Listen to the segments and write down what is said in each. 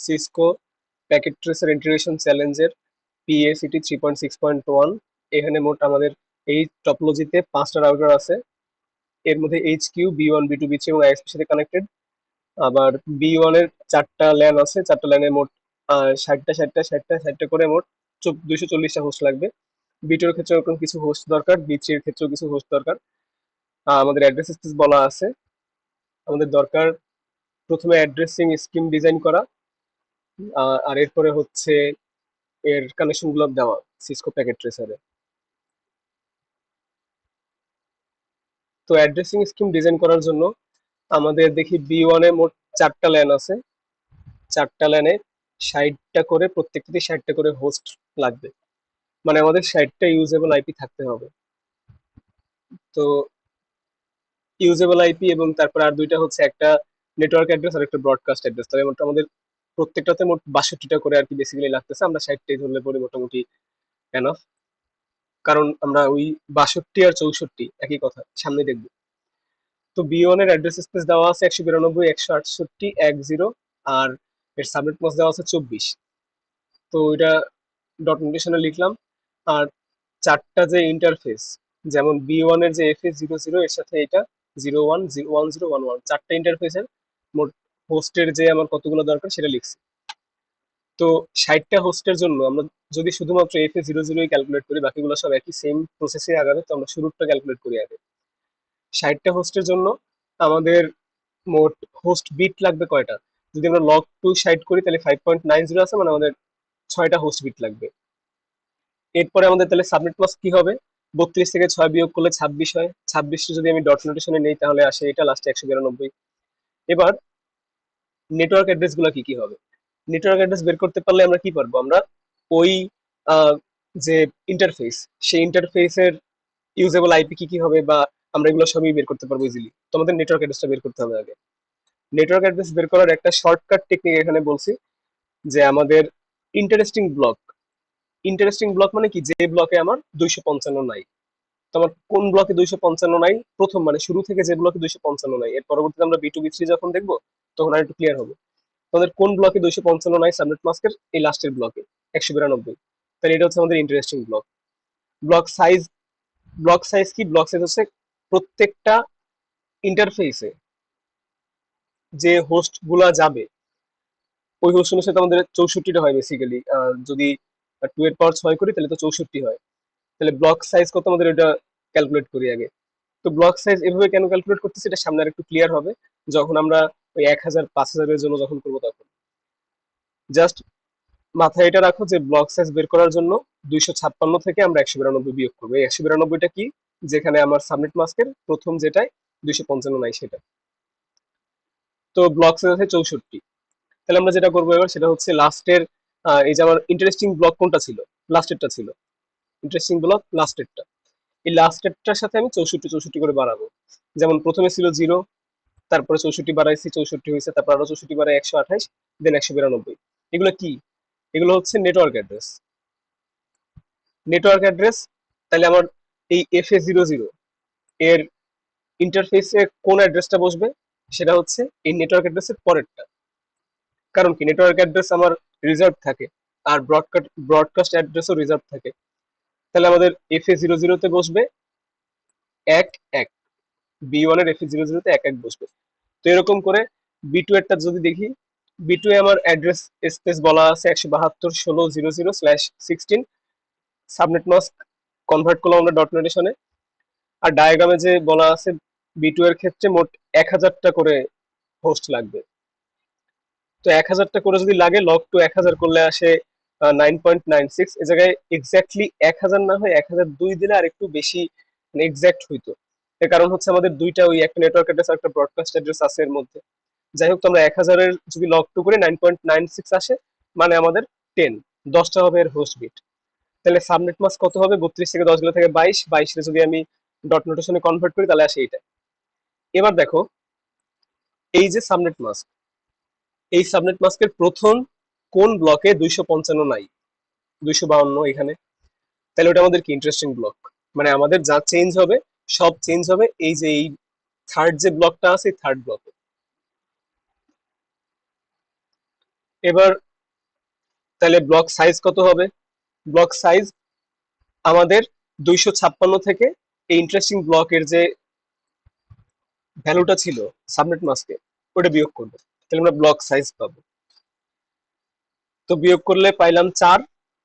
Cisco packet tracer integration চ্যালেঞ্জের পিএসিটি 3.6.1। এখানে মোট আমাদের এই টপোলজিতে 5টা রাউটার আছে। এর মধ্যে এইচকিউ, বি1, বি2, বি3 এবং আইএসপির সাথে কানেক্টেড। আবার বি1 এর 4টা ল্যান আছে, 4টা ল্যানে মোট 60টা করে মোট 240টা হোস্ট লাগবে। বি2 এর ক্ষেত্রে ওরকম কিছু হোস্ট দরকার, বি3 এর ক্ষেত্রেও কিছু হোস্ট দরকার। আমাদের অ্যাড্রেস স্পেস বলা আছে। আমাদের দরকার প্রথমে অ্যাড্রেসিং স্কিম ডিজাইন করা, আর এরপরে হচ্ছে এর কানেকশন গুলো দেওয়া সিসকো প্যাকেট ট্রেসারে। তো অ্যাড্রেসিং স্কিম ডিজাইন করার জন্য আমাদের দেখি বি1 এ মোট 4টা ল্যান আছে। 4টা ল্যানে 60টা করে, প্রত্যেকটাতে 60টা করে হোস্ট লাগবে। মানে আমাদের 60টা ইউজেবল আইপি থাকতে হবে। তো ইউজেবল আইপি এবং তারপর আর দুইটা হচ্ছে, একটা নেটওয়ার্ক অ্যাড্রেস আর একটা ব্রডকাস্ট অ্যাড্রেস। তবে মোট আমাদের প্রত্যেকটাতে মোট 62টা করে আর কি বেসিক্যালি লাগতেছে। আমরা 60টাই ধরলে পরে মোটামুটি এনাফ, কারণ আমরা ওই 62 আর 64 একই কথা, সামনে দেখবো। তো বি1 এর অ্যাড্রেস স্পেস দেওয়া আছে 192.168.10, আর এর সাবনেট মাস্ক দেওয়া আছে 24। তো এটা ডট নোটেশনে লিখলাম। আর 4টা যে ইন্টারফেস, যেমন বি1 এর যে FA00 এর সাথে এটা 01, 010, 11, 4টা ইন্টারফেসের মোট হোস্টের যে আমার কতগুলো দরকার সেটা লিখছি। তো 60টা হোস্টের জন্য আমরা যদি শুধুমাত্র FA00 ক্যালকুলেট করি, বাকিগুলো সব একই সেম প্রসেসে আগাবে, তো আমরা শুরুটা ক্যালকুলেট করি আগে। 60টা হোস্টের জন্য আমাদের মোট হোস্ট বিট লাগবে কয়টা? যদি আমরা লগ 2 60 করি তাহলে 5.90 আছে, মানে আমাদের 6টা হোস্ট বিট লাগবে। এরপরে আমাদের তাহলে সাবনেট মাস্ক কি হবে? 32 থেকে 6 বিয়োগ করলে 26 হয়। 26 যদি আমি ডট নোটেশনে নেই তাহলে আসে এটা লাস্টে 192। এবার নেটওয়ার্ক অ্যাড্রেস গুলো কি কি হবে? নেটওয়ার্ক অ্যাড্রেস বের করতে পারলে আমরা কি পারবো? আমরা ওই আহ, যে ইন্টারফেস, সেই ইন্টারফেসের ইউজেবল আইপি কি কি হবে, বা আমরা এগুলো সবই বের করতে পারবো ইজিলি। তো আমাদের নেটওয়ার্ক অ্যাড্রেসটা বের করতে হবে আগে। নেটওয়ার্ক অ্যাড্রেস বের করার একটা শর্টকাট টেকনিক এখানে বলছি, যে আমাদের ইন্টারেস্টিং ব্লক। ইন্টারেস্টিং ব্লক মানে কি? যে ব্লকে আমার 255 নাই। তো আমার কোন ব্লকে 255 নাই, প্রথম মানে শুরু থেকে যে ব্লকে 255 নাই, এর পরবর্তীতে আমরা বি2 বি3 যখন দেখবো তখন আর একটু ক্লিয়ার হবে। তোমাদের কোন ব্লকে 255 নাই সাবনেট মাস্কের? এই লাস্টের ব্লকে 192। তাহলে এটা হচ্ছে আমাদের interesting block. Block size, block size কি? ব্লক সাইজ হচ্ছে প্রত্যেকটা ইন্টারফেসে যে হোস্ট গুলা যাবে ওই হোস্ট অনুসারে আমাদের 64টা হয় বেসিক্যালি। যদি 2 এর পাওয়ার 6 করি তাহলে তো 64 হয়। তাহলে ব্লক সাইজ কত আমাদের এটা ক্যালকুলেট করি আগে। তো ব্লক সাইজ এভাবে কেন ক্যালকুলেট করতেছি এটা সামনে আর একটু ক্লিয়ার হবে যখন আমরা ওই 1000 5000 এর জন্য যখন করবো তখন। জাস্ট মাথায় এটা রাখো যে ব্লক সাইজ বের করার জন্য 256 থেকে আমরা 192 বিয়োগ করবো। এই 192টা কি? যেখানে আমার সাবনেট মাস্কের প্রথম যেটায় 255 নাই সেটা। তো ব্লক সাইজ আছে 64। তাহলে আমরা যেটা করবো এবার সেটা হচ্ছে লাস্টের, এই যে আমার ইন্টারেস্টিং ব্লক কোনটা ছিল? লাস্টেরটা ছিল ইন্টারেস্টিং ব্লক, লাস্টেরটা। এই লাস্টেরটার সাথে আমি 64 64 করে বাড়াবো। যেমন প্রথমে ছিল 0, তারপরে 64 বাড়াইছি, 64 হয়েছে, তারপর আরো 64 বাড়াই 128, দেন 192। এগুলো কি? এগুলো হচ্ছে নেটওয়ার্ক অ্যাড্রেস। Network address. তাহলে আমার এই FA00 এর ইন্টারফেসে কোন অ্যাড্রেসটা বসবে? সেটা হচ্ছে এই নেটওয়ার্ক অ্যাড্রেসের পরেরটা। কারণ কি? নেটওয়ার্ক অ্যাড্রেস আমার রিজার্ভ থাকে, আর ব্রডকাস্ট অ্যাড্রেসও রিজার্ভ থাকে। তাহলে আমাদের FA00 তে বসবে 1 1, বি1 এর FA00 তে 1 1 বসবে। তো এরকম করে বি2 এরটা যদি দেখি, বি2 এ আমার অ্যাড্রেস স্পেস বলা আছে 172.16.00/16। সাবনেট মাস্ক কনভার্ট করলাম আমরা ডট নোটেশনে। আর ডায়াগ্রামে যে বলা আছে বি2 এর ক্ষেত্রে মোট 1000টা করে হোস্ট লাগবে। তো 1000টা করে যদি লাগে, লগ টু 1000 করলে আসে 9.96। এ জায়গায় এক্স্যাক্টলি 1000 না হয় 1002 দিলে আর একটু বেশি এক্স্যাক্ট হইতো। এর কারণ হচ্ছে আমাদের দুইটা, ওই একটা নেটওয়ার্ক অ্যাড্রেস আর একটা ব্রডকাস্ট অ্যাড্রেস আছে এর মধ্যে। যাই হোক, তো আমরা 1000-এর যদি লগ টু করে 9.96 আসে, মানে আমাদের 10টা হবে এর হোস্ট বিট। তাহলে সাবনেট মাস্ক কত হবে? 32 থেকে 10 গেলে থেকে 22, 22 যদি আমি ডট নোটেশনে কনভার্ট করি তাহলে আসে এইটা। এবার দেখো, এই যে সাবনেট মাস্ক, এই সাবনেট মাস্কের প্রথম কোন ব্লকে 255 নাই? 252 এখানে। তাহলে ওটা আমাদের কি? Interesting block. মানে আমাদের যা চেঞ্জ হবে সব চেঞ্জ হবে এই যে এই থার্ড যে ব্লকটা আছে, থার্ড ব্লকে। এবার তাহলে ব্লক সাইজ কত হবে? ব্লক সাইজ আমাদের 256 থেকে এই ইন্টারেস্টিং ব্লকের যে ভ্যালুটা ছিল সাবনেট মাস্কে, ওটা বিয়োগ করবো, তাহলে আমরা ব্লক সাইজ পাবো। তো বিয়োগ করলে পাইলাম 4,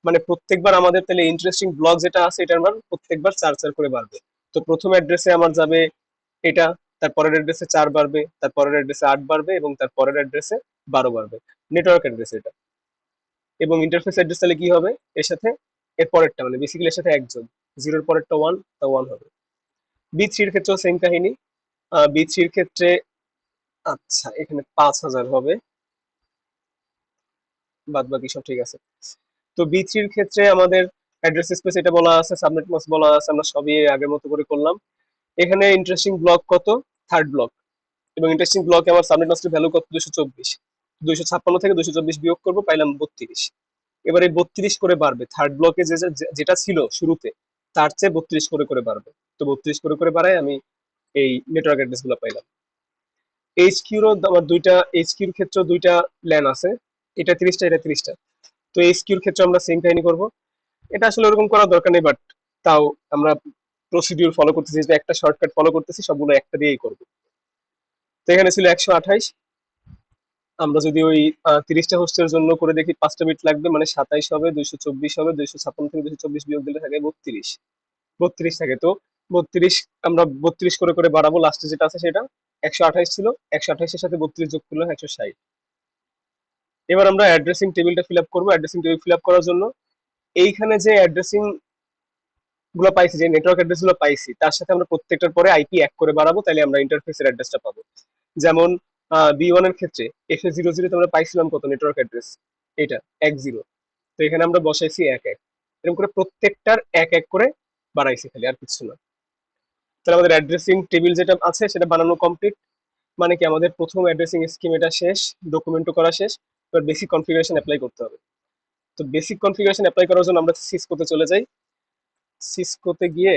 মানে প্রত্যেকবার আমাদের তাহলে ইন্টারেস্টিং ব্লক যেটা আছে এটার মান প্রত্যেকবার 4 করে বাড়বে। তো প্রথম অ্যাড্রেসে আমার যাবে এটা, তারপরের অ্যাড্রেসে 4 বাড়বে, তারপরের অ্যাড্রেসে 8 বাড়বে, এবং তারপরের অ্যাড্রেসে 12 বাড়বে। নেটওয়ার্ক অ্যাড্রেস এটা। এবং ইন্টারফেস অ্যাড্রেস তাহলে কি হবে? এর সাথে এর পরেরটা, মানে বেসিক্যালি এর সাথে একজন, জিরোর পরেরটা 1, তা 1 হবে। বি3 এর ক্ষেত্রেও সেম কাহিনী। বি3 এর ক্ষেত্রে আচ্ছা এখানে 5000 হবে, বাদ বাকি সব ঠিক আছে। তো বি3 এর ক্ষেত্রে আমাদের অ্যাড্রেস স্পেস এটা বলা আছে, সাবনেট মাস্ক বলা আছে, আমরা সবই আগের মতো করে করলাম। এখানে ইন্টারেস্টিং ব্লক কত? Third block. এবং ইন্টারেস্টিং ব্লকে আমার সাবনেট মাস্কের ভ্যালু কত? 224। 256 থেকে 224 বিয়োগ করবো, পাইলাম 32। এবার এই 32 করে বাড়বে, থার্ড ব্লকে যেটা ছিল শুরুতে তার চেয়ে 32 করে করে বাড়বে। তো 32 করে করে বাড়ায় আমি এই নেটওয়ার্ক অ্যাড্রেস গুলো পাইলাম। এইচ কিউরও আমার দুইটা, এইচ কিউর ক্ষেত্রে দুইটা ল্যান আছে, এটা 30টা, এটা 30টা। তো এইচ কিউর ক্ষেত্রে আমরা সেম কাহিনী করবো। এটা আসলে ওরকম করার দরকার নেই, বাট তাও আমরা প্রসিডিউর ফলো করতেছি, যে একটা শর্টকাট ফলো করতেছি, সবগুলো একটা দিয়েই করবো। তো এখানে ছিল 128। আমরা যদি ওই 30টা হোস্টের জন্য করে দেখি, 5টা বিট লাগবে, মানে 27 হবে, 224 হবে, 256 থেকে 224 বিয়োগ দিলে থাকে 32। 32 থাকে। তো 32 আমরা 32 করে করে বাড়াবো, লাস্টে যেটা আছে সেটা 128 ছিল, 128-এর সাথে 32 যোগ করলে 160। এবার আমরা অ্যাড্রেসিং টেবিলটা ফিল আপ করবো। অ্যাড্রেসিং টেবিল ফিল আপ করার জন্য এইখানে যে অ্যাড্রেসিং গুলো পাইছি, যে নেটওয়ার্ক অ্যাড্রেস গুলো পাইছি, তার সাথে আমরা প্রত্যেকটার পরে আইপি এক করে বাড়াবো, তাহলে আমরা ইন্টারফেসের অ্যাড্রেসটা পাবো। যেমন বি1 এর ক্ষেত্রে FA00 তে আমরা পাইছিলাম কত নেটওয়ার্ক অ্যাড্রেস? এটা 10। তো এখানে আমরা বসাইছি 11। এরকম করে প্রত্যেকটার এক এক করে বাড়াইছি, খালি আর কিছু না। তাহলে আমাদের অ্যাড্রেসিং টেবিল যেটা আছে সেটা বানানো কমপ্লিট। মানে কি, আমাদের প্রথম অ্যাড্রেসিং স্কিম এটা শেষ, ডকুমেন্টও করা শেষ। এবার বেসিক কনফিগারেশন অ্যাপ্লাই করতে হবে। তো বেসিক কনফিগারেশন অ্যাপ্লাই করার জন্য আমরা সিসকোতে চলে যাই। সিসকোতে গিয়ে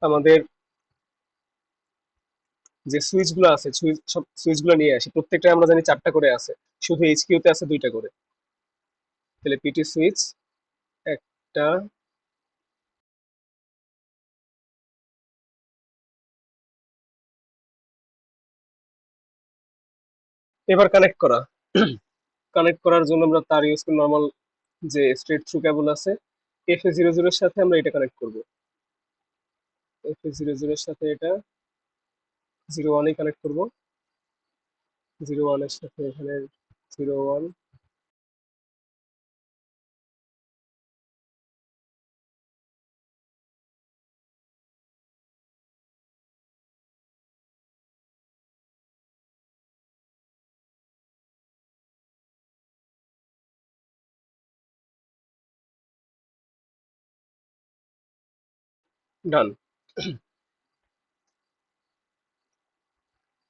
আমাদের যে সুইচ গুলো আছে, সব সুইচ গুলো নিয়ে আসি। প্রত্যেকটা আমরা জানি 4টা করে আছে, শুধু এইচকিউ তে আছে 2টা করে। তাহলে পিটি সুইচ একটা, এবার কানেক্ট করা। কানেক্ট করার জন্য আমরা তার ইউজ করি নর্মাল যে স্ট্রেট থ্রু কেবল আছে। FA00 এর সাথে আমরা এটা কানেক্ট করব। FA00 এর সাথে এটা 01 কানেক্ট করব। 01 এর সাথে এখানে 01। ডান।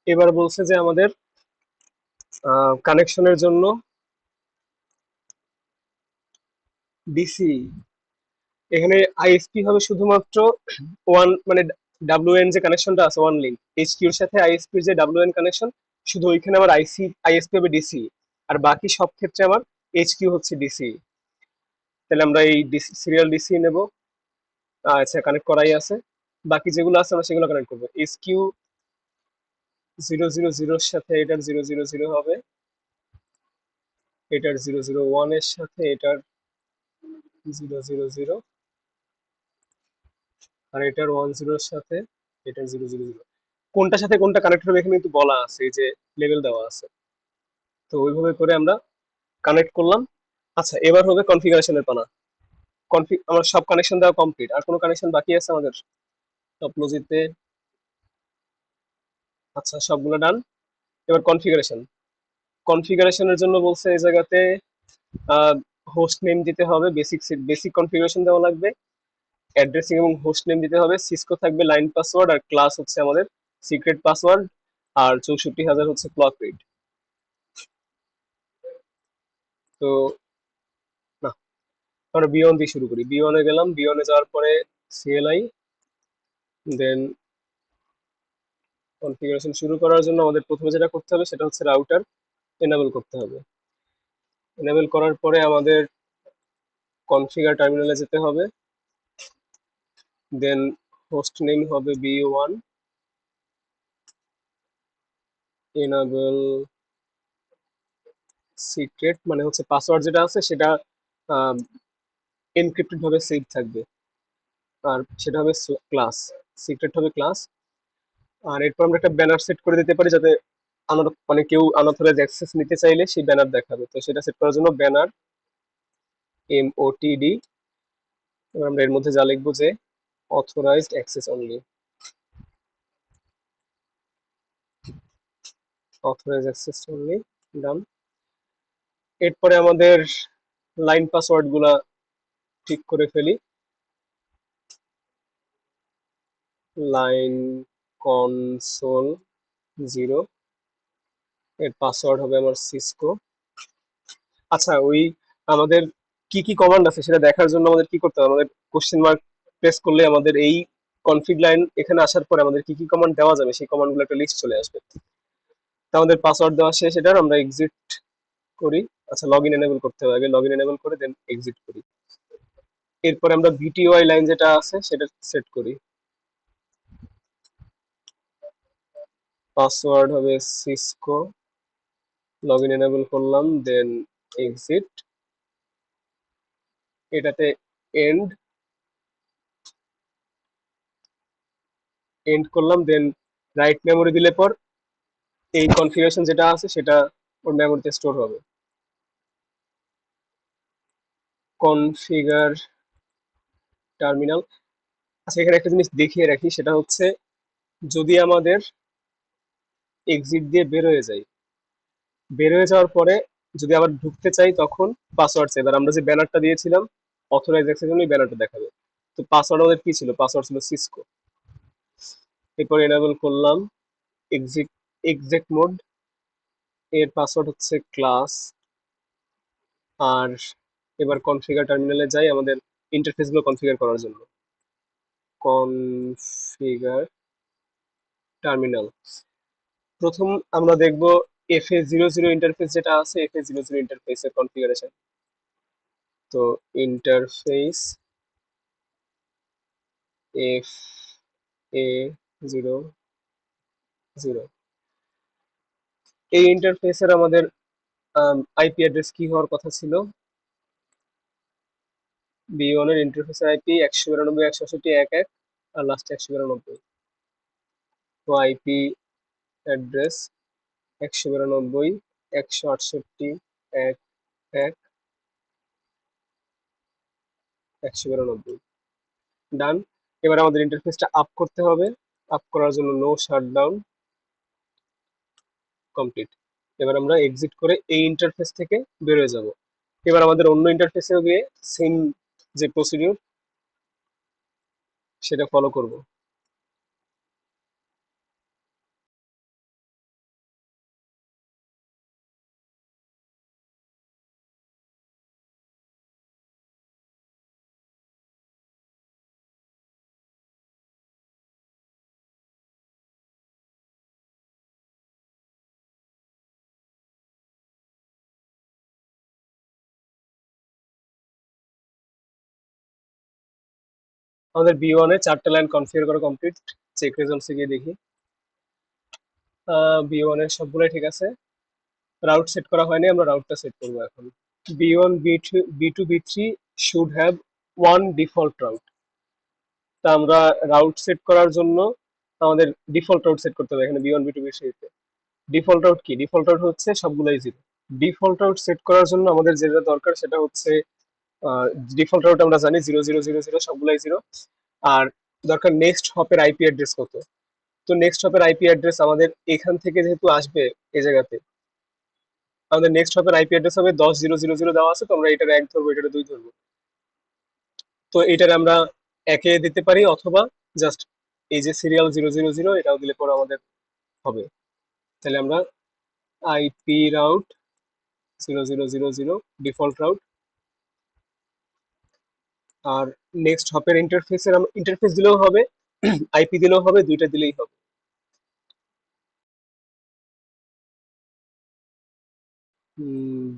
এবার বলছে যে আমাদের কানেকশনের জন্য ডিসি, এখানে আইএসপি হবে শুধুমাত্র ওয়ান, মানে ডাব্লিউএন যে কানেকশনটা আছে, ওয়ান লিঙ্ক। এইচকিউ এর সাথে আইএসপি যে ডাব্লিউএন কানেকশন, শুধু ওইখানে আমার আইএসপি হবে ডিসি। আর বাকি সব ক্ষেত্রে আমার এইচকিউ হচ্ছে ডিসি। তাহলে আমরা এই সিরিয়াল ডিসি নেব। আচ্ছা, কানেক্ট করাই আছে। বাকি যেগুলো আছে আমরা সেগুলো কানেক্ট করবো। এইচকিউ 000 এর সাথে এটার 000 হবে, এটার 001 এর সাথে এটার 000, আর এটার 10 এর সাথে এটার 000। কোনটার সাথে কোনটা কানেক্ট হবে এখানে কিন্তু বলা আছে, এই যে লেভেল দেওয়া আছে। তো ওইভাবে করে আমরা কানেক্ট করলাম। আচ্ছা, এবার হবে কনফিগারেশনের পালা। আমার সব কানেকশন দেওয়া কমপ্লিট, আর কোনো কানেকশন বাকি আছে আমাদের টপোলজিতে? আচ্ছা, সবগুলো ডান। এবার কনফিগারেশন। কনফিগারেশনের জন্য বলছে এই জায়গাতে হোস্ট নেম দিতে হবে, বেসিক কনফিগারেশন দেওয়া লাগবে। অ্যাড্রেসিং এবং হোস্ট নেম দিতে হবে। সিসকো থাকবে লাইন পাসওয়ার্ড, আর ক্লাস হচ্ছে আমাদের সিক্রেট পাসওয়ার্ড, আর 64,000 হচ্ছে ক্লক রেট। তো না, আমরা বি1 দিয়ে শুরু করি। বি1 এ গেলাম, বি1 এ যাওয়ার পরে সিএলআই, দেন কনফিগারেশন শুরু করার জন্য আমাদের প্রথমে যেটা করতে হবে সেটা হচ্ছে রাউটার এনেবল করতে হবে। এনেবল করার পরে আমাদের কনফিগার টার্মিনালে যেতে হবে, দেন হোস্ট নেম হবে b1, এনেবল সিক্রেট মানে হচ্ছে পাসওয়ার্ড যেটা আছে সেটা এনক্রিপ্টেড ভাবে সেভ থাকবে, আর সেটা হবে ক্লাস, সিক্রেট হবে ক্লাস। আর এরপর আমরা একটা ব্যানার সেট করে দিতে পারি যাতে মানে কেউ আনঅথরাইজ অ্যাক্সেস নিতে চাইলে সেই ব্যানার দেখাবে, তো সেটা সেট করার জন্য ব্যানার MOTD, এবার আমরা এর মধ্যে যা লিখবো যে authorized access only, authorize access only, done. এরপরে আমাদের লাইন পাসওয়ার্ড গুলা ঠিক করে ফেলি, লাইন কনসোল 0, এর পাসওয়ার্ড হবে আমার সিসকো। আচ্ছা, ওই আমাদের কি কি কমান্ড আছে সেটা দেখার জন্য আমাদের কি করতে হবে, আমাদের কোশ্চেন মার্ক প্রেস করলে আমাদের এই কনফিগ লাইন এখানে আসার পরে আমাদের কি কি কমান্ড দেওয়া যাবে সেই কমান্ডগুলো একটা লিস্ট চলে আসবে। তো আমাদের পাসওয়ার্ড দেওয়া শেষ, এটার আমরা এক্সিট করি। আচ্ছা, লগ ইন এনেবল করতে হবে, আগে লগ ইন এনেবল করে দেন এক্সিট করি। এরপরে আমরা ভিটিওআই লাইন যেটা আছে সেটা সেট করি, পাসওয়ার্ড হবে সিসকো, লগ ইন এনেবল করলাম, দেন এক্সিট, এটাতে এন্ড এন্ড করলাম, দেন রাইট মেমোরি দিলে পর এই কনফিগারেশন যেটা আছে সেটা ওর মেমোরিতে স্টোর হবে। কনফিগার টার্মিনাল, আচ্ছা এখানে একটা জিনিস দেখিয়ে রাখি, সেটা হচ্ছে যদি আমাদের এক্সিট দিয়ে বের হয়ে যায়, বের হয়ে যাওয়ার পরে যদি আবার ঢুকতে চাই তখন পাসওয়ার্ড চাই, এবার আমরা যে ব্যানারটা দিয়েছিলাম অথরাইজ অ্যাক্সেস জন্য ব্যানারটা দেখাবে, তো পাসওয়ার্ড আমাদের কি ছিল, পাসওয়ার্ড ছিল সিসকো। এরপর এনেবল করলাম এক্সিট এক্সিট মোড, এর পাসওয়ার্ড হচ্ছে ক্লাস। আর এবার কনফিগার টার্মিনালে যাই আমাদের ইন্টারফেস গুলো কনফিগার করার জন্য, কনফিগার টার্মিনাল। প্রথম আমরা দেখব FA00 ইন্টারফেস যেটা আছে, FA00 ইন্টারফেসের কনফিগারেশন। তো ইন্টারফেস FA00, এই ইন্টারফেসের আমাদের আইপি অ্যাড্রেস কি হওয়ার কথা ছিল, B1 এর ইন্টারফেসের আইপি 192.168.1.1 আর লাস্টে 192। তো আইপি অ্যাড্রেস 192.168.1.1, ডান। এবার আমাদের ইন্টারফেসটা আপ করতে হবে, আপ করার জন্য নো শাটডাউন, কমপ্লিট। এবার আমরা এক্সিট করে এই ইন্টারফেস থেকে বের হয়ে যাব, এবার আমাদের অন্য ইন্টারফেসেও গিয়ে সেম যে প্রসিডিউর সেটা ফলো করব। আমাদের B1 এ 4টা লাইন কনফিগার করা কমপ্লিট, চেক রেজাল্টসে গিয়ে দেখি B1 এর সবগুলাই ঠিক আছে। রাউট সেট করা হয়নি, আমরা রাউটটা সেট করব এখন। B1 B2 B3 should have one default route, তা আমরা রাউট সেট করার জন্য আমাদের ডিফল্ট রাউট সেট করতে হবে এখানে B1 B2 B3 তে। ডিফল্ট রাউট কি, ডিফল্ট রাউট হচ্ছে সবগুলাই জিরো। ডিফল্ট রাউট সেট করার জন্য আমাদের যেটা দরকার সেটা হচ্ছে ডিফল্ট রাউট আমরা জানি 0000, সবগুলাই জিরো। আর দরকার নেক্সট হপের আইপি অ্যাড্রেস কত, তো নেক্সট হপের আইপি অ্যাড্রেস আমাদের এখান থেকে যেহেতু আসবে এই জায়গাতে, আমাদের নেক্সট হপের আইপি অ্যাড্রেস হবে 10.0.0.0 দেওয়া আছে, তো আমরা এটার 1 ধরবো, এটার 2 ধরবো। তো এটার আমরা একে দিতে পারি অথবা জাস্ট এই যে সিরিয়াল 000 এটাও দিলে পরে আমাদের হবে। তাহলে আমরা আইপি রাউট 0000 ডিফল্ট রাউট, আর নেক্সট হপের ইন্টারফেসের ইন্টারফেস দিলেও হবে, আইপি দিলেও হবে, দুইটা দিলেই হবে।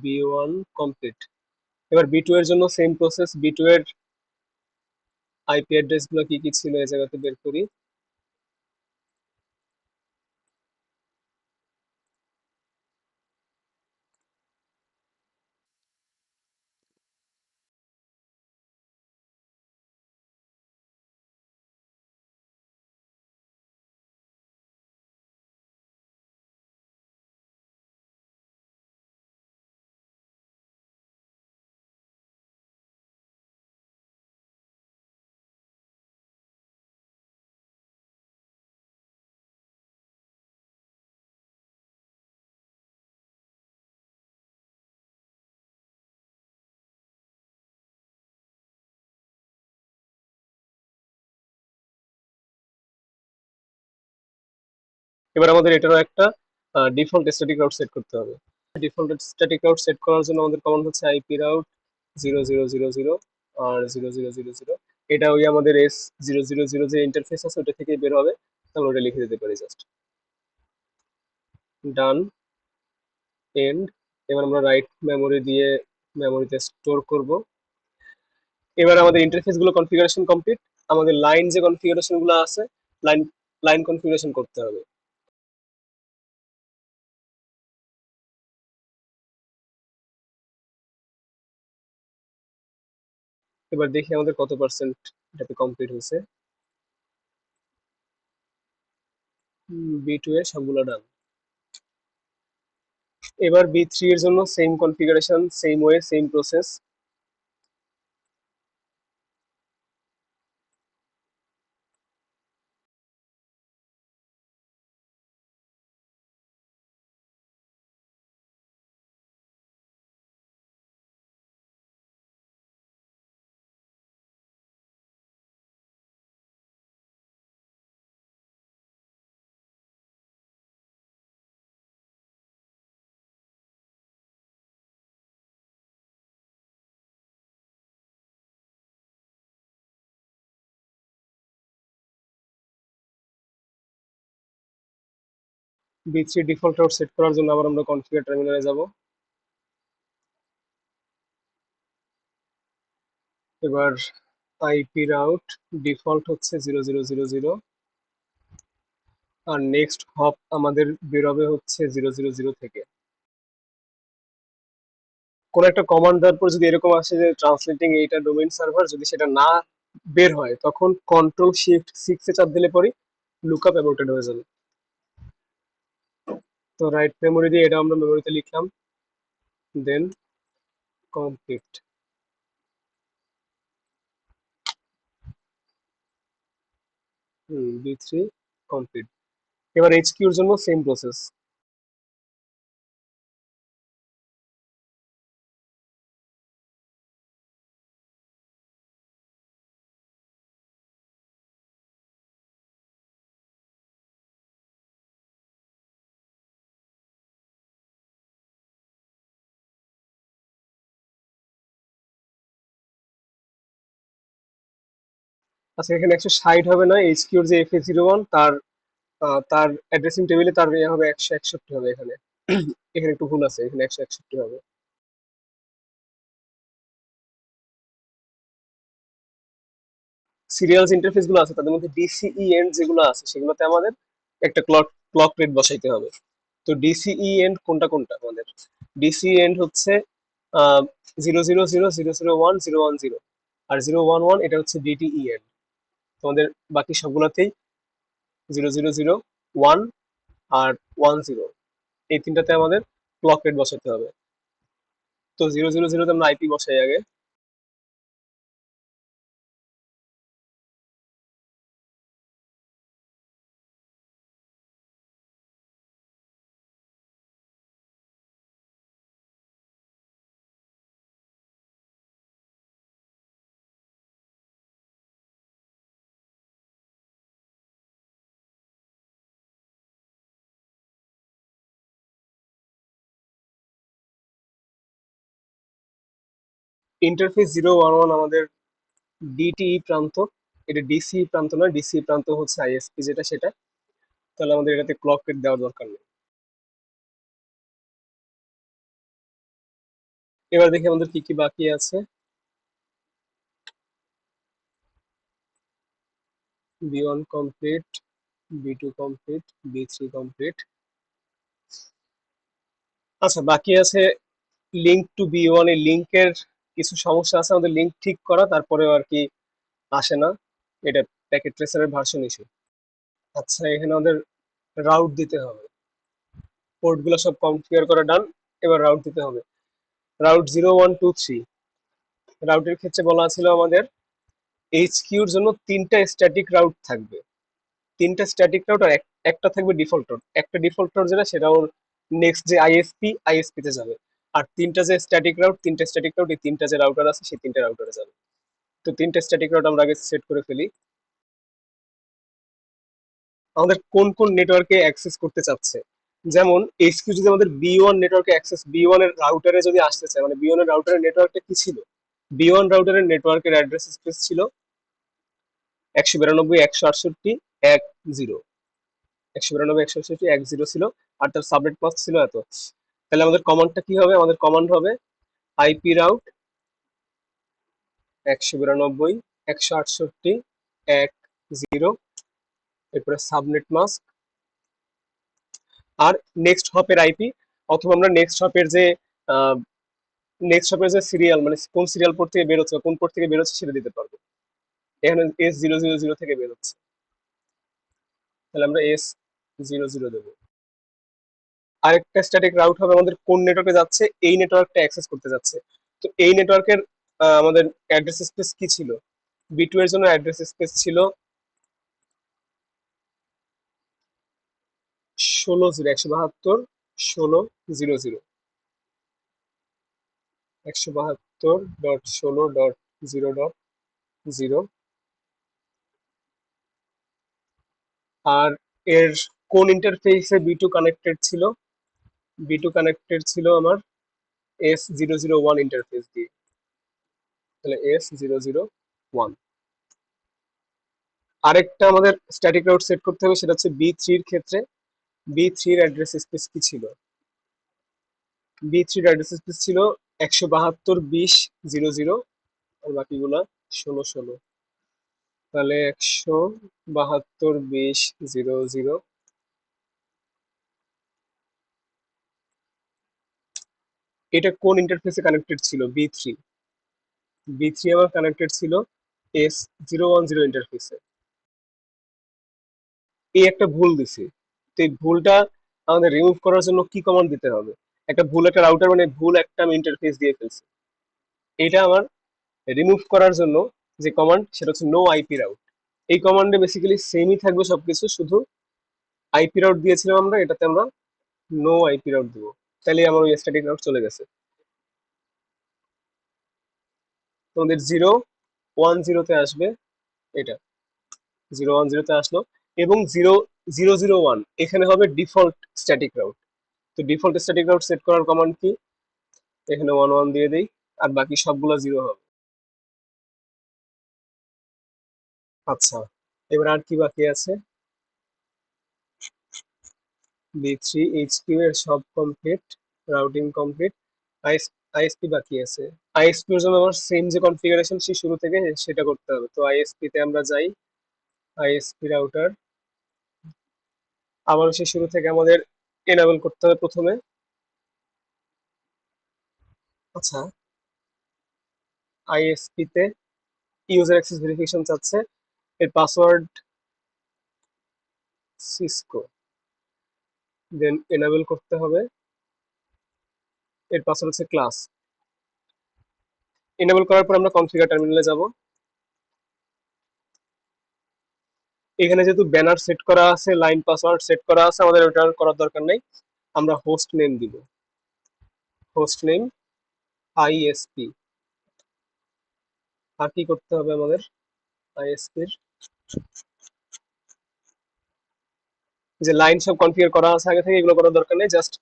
B one complete. এবার বি টু এর জন্য সেম প্রসেস, বি টু এর আইপি অ্যাড্রেস গুলো কি কি ছিল এই জায়গাতে বের করি। এবার আমাদের এটারও একটা ডিফল্ট স্ট্যাটিক রাউট সেট করতে হবে। ডিফল্ট স্ট্যাটিক রাউট সেট করার জন্য আমাদের কমান্ড হচ্ছে আইপি রাউট 0000 আর 0000। এটা ওই আমাদের S000 যে ইন্টারফেস আছে ওটা থেকে বের হবে, তাহলে ওটা লিখে দিতে পারি জাস্ট। Done, and. এবার আমরা রাইট মেমোরি দিয়ে মেমোরিতে স্টোর করব। এবার আমাদের ইন্টারফেস গুলো কনফিগারেশন কমপ্লিট। আমাদের লাইন যে কনফিগারেশন গুলো আছে, লাইন লাইন কনফিগারেশন করতে হবে। এবার দেখি আমাদের কত পার্সেন্ট এটাতে কমপ্লিট হয়েছে। বি টু এর সবগুলো ডান। এবার বি3 এর জন্য same configuration, same way, same process. বি3 ডিফল্ট আউট সেট করার জন্য আবার আমরা কনফিগার টার্মিনালে যাব। এবার আইপি রাউট ডিফল্ট হচ্ছে 0000, আর নেক্সট হপ আমাদের বেরোবে হচ্ছে 000 থেকে। কোন একটা কমান্ড দেওয়ার পর যদি এরকম আসে যে ট্রান্সলেটিং এইটা ডোমেইন সার্ভার, যদি সেটা না বের হয় তখন কন্ট্রোল শিফট 6 এ চাপ দিলে পরে লুকআপ অ্যাবর্টেড হয়ে যাবে। তো রাইট মেমোরি দিয়ে এটা আমরা মেমোরিতে লিখলাম, দেন কমপ্লিট। বি3 কমপ্লিট। এবার এইচকিউর জন্য সেম প্রসেস। আচ্ছা, এখানে 160 হবে না, এইচকিউর যে FA01 তার তার অ্যাড্রেসিং টেবিলে তার ইয়ে হবে 161 হবে এখানে। এখানে একটু ভুল আছে, এখানে 161 হবে। সিরিয়ালস ইন্টারফেস গুলো আছে তাদের মধ্যে ডিসিই এন্ড যেগুলো আছে সেগুলোতে আমাদের একটা ক্লক ক্লক রেট বসাইতে হবে। তো ডিসিই এন্ড কোনটা কোনটা আমাদের, ডিসিই এন্ড হচ্ছে 0000001010, আর 011 এটা হচ্ছে ডিটিই এন্ড। তোমাদের বাকি সবগুলোতেই 0001 আর 10, এই তিনটাতে আমাদের ক্লক রেট বসাতে হবে। তো 000 আমরা আইপি বসাই আগে। ইন্টারফেস 011 আমাদের ডিটিই প্রান্ত, এটা ডিসি প্রান্ত নয়, ডিসি প্রান্ত হচ্ছে আইএসপি যেটা সেটা। তাহলে আমাদের এটাতে ক্লক রেট দেওয়ার দরকার নেই। এবার দেখি আমাদের কি কি বাকি আছে। B one complete, B2 complete, বি3 complete. আচ্ছা, বাকি আছে লিঙ্ক টু বি1 এর লিঙ্কের কিছু সমস্যা আছে, আমাদের লিঙ্ক ঠিক করা, তারপরেও আর কি আসে না, এটা প্যাকেট ট্রেসারের ভার্সন ইস্যু। আচ্ছা, এখানে আমাদের রাউট দিতে হবে, পোর্টগুলো সব কনফিগার করা ডান, এবার রাউট দিতে হবে। রাউট 0123 রাউটের ক্ষেত্রে বলা ছিল আমাদের এইচ কিউর জন্য 3টা স্ট্যাটিক রাউট থাকবে, 3টা স্ট্যাটিক রাউট আর একটা থাকবে ডিফল্ট রাউট। একটা ডিফল্ট রাউট যেটা, সেটা ওর নেক্সট যে আইএসপি তে যাবে। আর 3টা যে স্ট্যাটিক রাউট, 3টা স্ট্যাটিক রাউট, এই 3টা যে রাউটার আছে সেই 3টা রাউটারে যাবে। তো 3টা স্ট্যাটিক রাউট আমরা আগে সেট করে ফেলি। আমাদের কোন কোন নেটওয়ার্কে অ্যাক্সেস করতে চাচ্ছে, যেমন এইচকিউ যদি আমাদের বি1 নেটওয়ার্কে অ্যাক্সেস, বি1 এর রাউটারে যদি আসতে চায়, মানে বি1 এর রাউটারের নেটওয়ার্কটা কি ছিল, বি1 রাউটারের নেটওয়ার্কের অ্যাড্রেস স্পেস ছিল 192.168.1.0, 192.168.1.0 ছিল, আর তার সাবনেট মাস্ক ছিল এত। তাহলে আমাদের কমান্ডটা কি হবে, আমাদের কমান্ড হবে আইপি রাউট 192.168.1.0, এরপরে সাবনেট মাস্ক আর নেক্সট হপের আইপি, অথবা আমরা নেক্সট হপের যে সিরিয়াল, মানে কোন সিরিয়াল পোর্ট থেকে বেরোচ্ছে বা কোন পোর্ট থেকে বেরোচ্ছে সেটা দিতে পারবো। এখানে S000 থেকে বেরোচ্ছে, তাহলে আমরা S00 দেবো। আরেকটা স্ট্যাটিক রাউট হবে আমাদের কোন নেটওয়ার্কে যাচ্ছে, এই নেটওয়ার্কটা অ্যাক্সেস করতে যাচ্ছে। তো এই নেটওয়ার্কের আমাদের অ্যাড্রেস স্পেস কি ছিল, বি2 এর জন্য অ্যাড্রেস স্পেস ছিল 160 172.16.0, 172.16.0.0। আর এর কোন ইন্টারফেসে বি2 কানেক্টেড ছিল, বি2 কানেক্টেড ছিল আমার S001 ইন্টারফেস দিয়ে, তাহলে S001। আরেকটা আমাদের স্ট্যাটিক রাউট সেট করতে হবে, সেটা হচ্ছে বি3 এর ক্ষেত্রে, বি3 এর অ্যাড্রেস স্পেস কি ছিল, বি3 এর অ্যাড্রেস স্পেস ছিল 172.20.00, আর বাকিগুলা 16.16, তাহলে 172.20.00। এটা কোন ইন্টারফেসে কানেক্টেড ছিল, বি3, বি3 আমার কানেক্টেড ছিল S010 ইন্টারফেসে। এই একটা ভুল দিছি, তো এই ভুলটা আমাদের রিমুভ করার জন্য কি কমান্ড দিতে হবে, একটা ভুল, একটা রাউটার মানে ভুল একটা আমি ইন্টারফেস দিয়ে ফেলছি, এটা আমার রিমুভ করার জন্য যে কমান্ড, সেটা হচ্ছে নো আইপি রাউট। এই কমান্ডে বেসিক্যালি সেমই থাকবে সবকিছু, শুধু আইপি রাউট দিয়েছিলাম আমরা, এটাতে আমরা নো আইপি রাউট দিব, তাহলে আমার ওই স্ট্যাটিক রাউট চলে গেছে। তোমাদের 010-তে আসবে, এটা 010-তে আসলো, এবং 0-0-0-1 এখানে হবে ডিফল্ট স্ট্যাটিক রাউট। তো ডিফল্ট স্ট্যাটিক রাউট সেট করার কমান্ড কি, এখানে 1-1 দিয়ে দেই, আর বাকি সবগুলো 0 হবে। আচ্ছা, এবার আর কি বাকি আছে, বি3 এইচকিউ এর সব কমপ্লিট, রাউটিং কমপ্লিট, আইএসপি বাকি আছে। আইএসপি এর জন্য আমার সেম যে কনফিগারেশন সেই শুরু থেকে সেটা করতে হবে। তো আইএসপি তে আমরা যাই, আইএসপি রাউটার আবার সেই শুরু থেকে আমাদের এনাবেল করতে হবে প্রথমে। আচ্ছা, আইএসপি তে ইউজার অ্যাক্সেস ভেরিফিকেশন চাচ্ছে, এর পাসওয়ার্ড সিসকো, দেন এনাবেল করতে হবে, এর পাসওয়ার্ড হচ্ছে ক্লাস। এনাবেল করার পর আমরা কনফিগার টার্মিনালে যাব। এখানে যেহেতু ব্যানার সেট করা আছে, লাইন পাসওয়ার্ড সেট করা আছে, আমাদের ওটা করার দরকার নেই, আমরা হোস্ট নেম দিব, হোস্ট নেম আইএসপি। আর কি করতে হবে আমাদের, আইএসপির যে লাইন সব কনফিগার করা আছে আগে থেকে, এগুলো করার দরকার নেই, জাস্ট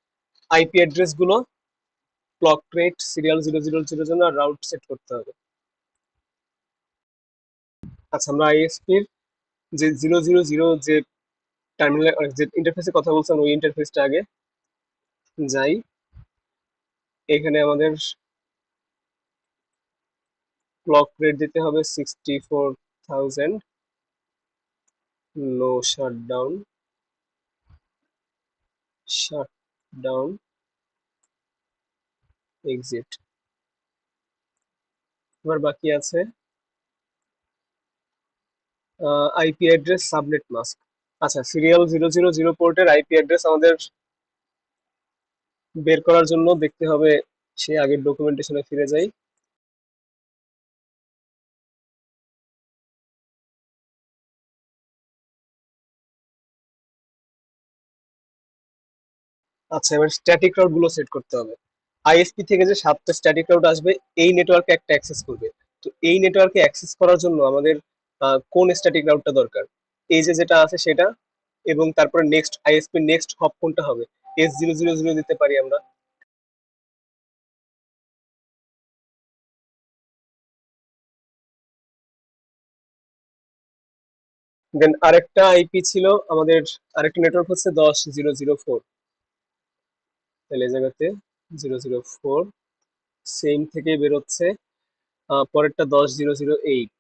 আইপি অ্যাড্রেস গুলো ক্লক রেট সিরিয়াল 000 জন্য রাউট সেট করতে হবে। আচ্ছা, আমরা আইএসপির যে 000 যে টার্মিনাল, যে ইন্টারফেসে কথা বলছেন ওই ইন্টারফেসটা আগে যাই। এখানে আমাদের ক্লক রেট দিতে হবে 64,000, নো শাটডাউন এক্সিট। এবার বাকি আছে আইপি অ্যাড্রেস সাবনেট মাস্ক। আচ্ছা, সিরিয়াল 000 পোর্টের আইপি অ্যাড্রেস আমাদের বের করার জন্য দেখতে হবে, সে আগের ডকুমেন্টেশনে ফিরে যাই। আচ্ছা, এবার স্ট্যাটিক রাউট গুলো সেট করতে হবে। আইএসপি থেকে যে 7টা স্ট্যাটিক রাউট আসবে এই নেটওয়ার্কে একটা অ্যাক্সেস করবে। তো এই নেটওয়ার্কে অ্যাক্সেস করার জন্য আমাদের কোন স্ট্যাটিক রাউটটা দরকার? এই যে যেটা আছে সেটা, এবং তারপরে নেক্সট আইএসপি নেক্সট হপ কোনটা হবে? S000 দিতে পারি আমরা। দেন আরেকটা আইপি ছিল আমাদের, আরেকটা নেটওয়ার্ক হচ্ছে 10,004। তাহলে এই জায়গাতে 004 সেম থেকে বেরোচ্ছে। পরেরটা 10,008।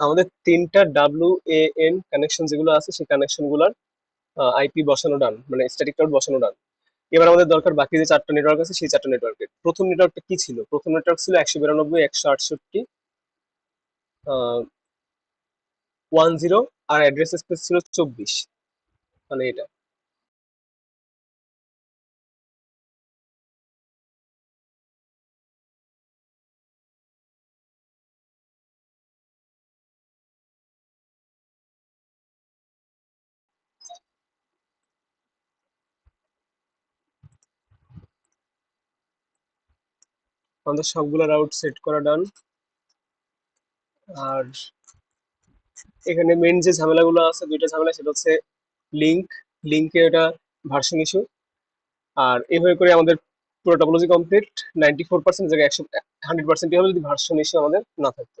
আমাদের তিনটা WAN কানেকশন যেগুলো আছে সেই কানেকশন গুলার আইপি বসানো ডান, মানে স্ট্যাটিক রাউট বসানো ডান। এবার আমাদের দরকার বাকি যে 4টা নেটওয়ার্ক আছে সেই 4টা নেটওয়ার্কের। প্রথম নেটওয়ার্কটা কি ছিল? প্রথম নেটওয়ার্ক ছিল 192, 168, 10, আর অ্যাড্রেস স্পেস ছিল 24, মানে এটা। আমাদের সবগুলো রাউট সেট করা ডান। আর এখানে মেন যে ঝামেলাগুলো আছে, দুইটা ঝামেলা, সেটা হচ্ছে লিঙ্ক লিঙ্কে এটা ভার্সন ইস্যু। আর এইভাবে করে আমাদের পুরো টপোলজি কমপ্লিট। 94% জায়গায় 100% হবে যদি ভার্সন ইস্যু আমাদের না থাকতো।